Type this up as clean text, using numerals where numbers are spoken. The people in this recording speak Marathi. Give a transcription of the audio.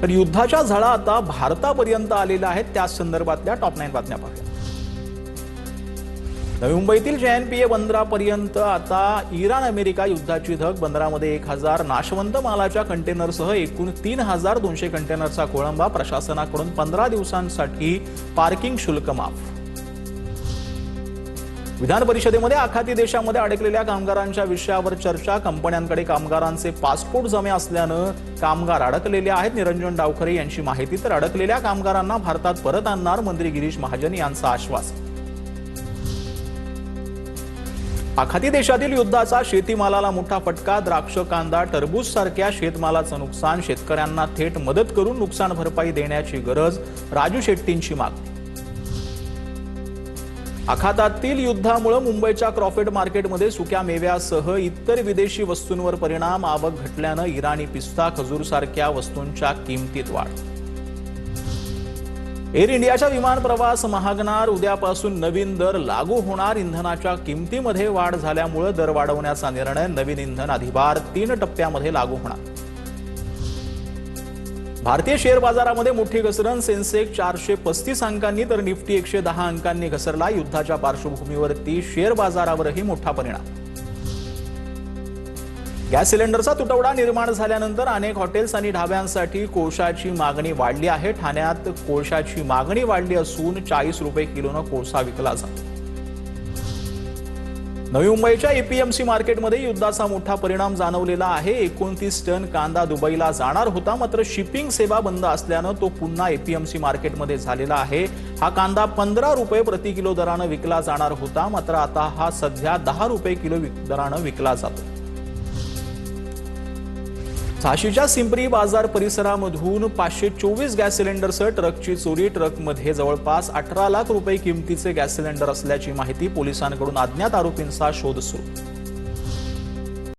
तर युद्धाच्या झळा आता भारतापर्यंत आलेल्या आहेत। त्या संदर्भातल्या टॉप 9 बातम्या पाहूया। नवी मुंबईतील JNPA बंदरापर्यंत आता इराण अमेरिका युद्धाची धग। बंदरामध्ये 1000 नाशवंत मालाच्या कंटेनरसह एकूण 3200 कंटेनरचा खोळंबा। प्रशासनाकडून 15 दिवसांसाठी पार्किंग शुल्क माफ। विधान परिषदेमध्ये आखाती देशामध्ये अडकलेल्या कामगारांच्या विषयावर चर्चा। कंपन्यांकडे कामगारांचे पासपोर्ट जमे असल्यानं कामगार अडकलेले आहेत। निरंजन डावखरे यांची माहिती। तर अडकलेल्या कामगारांना भारतात परत आणणार मंत्री गिरीश महाजन यांचं आश्वासन। आखाती देशातील युद्धाचा शेतीमालाला मोठा फटका। द्राक्ष, कांदा, टरबूज सारख्या शेतमालाचं नुकसान। शेतकऱ्यांना थेट मदत करून नुकसान भरपाई देण्याची गरज। राजू शेट्टींची मागणी। आखातातील युद्धामुळे मुंबईच्या क्रॉफर्ड मार्केटमध्ये सुक्या मेव्यासह इतर विदेशी वस्तूंवर परिणाम। आवक घटल्यानं इराणी पिस्ता, खजूर सारख्या वस्तूंच्या किमतीत वाढ। एअर इंडियाचा विमान प्रवास महागणार। उद्यापासून नवीन दर लागू होणार। इंधनाच्या किमतीमध्ये वाढ झाल्यामुळे दर वाढवण्याचा निर्णय। नवीन इंधन अधिभार 3 टप्प्यामध्ये लागू होणार। भारतीय शेअर बाजारामध्ये मोठी घसरण। सेन्सेक्स 435 अंकांनी तर निफ्टी 110 अंकांनी घसरला। युद्धाच्या पार्श्वभूमीवरती शेअर बाजारावरही मोठा परिणाम। गॅस सिलेंडरचा तुटवडा निर्माण झाल्यानंतर अनेक हॉटेल्स आणि ढाब्यांसाठी कोळशाची मागणी वाढली आहे। ठाण्यात कोळशाची मागणी वाढली असून 40 रुपये किलोनं कोळसा विकला जातो। नवी मुंबईच्या APMC मार्केटमध्ये युद्धाचा मोठा परिणाम जाणवलेला आहे। 29 टन कांदा दुबईला जाणार होता, मात्र शिपिंग सेवा बंद असल्यानं तो पुन्हा APMC मार्केटमध्ये झालेला आहे। हा कांदा 15 रुपये प्रति किलो दरानं विकला जाणार होता, मात्र आता हा सध्या 10 रुपये किलो दरानं विकला जातो। झाशीच्या सिंपरी बाजार परिसरामधून 524 गॅस सिलेंडरसह ट्रकची चोरी। ट्रकमध्ये जवळपास 18 लाख रुपये किमतीचे गॅस सिलेंडर असल्याची माहिती। पोलिसांकडून अज्ञात आरोपींचा शोध सुरू।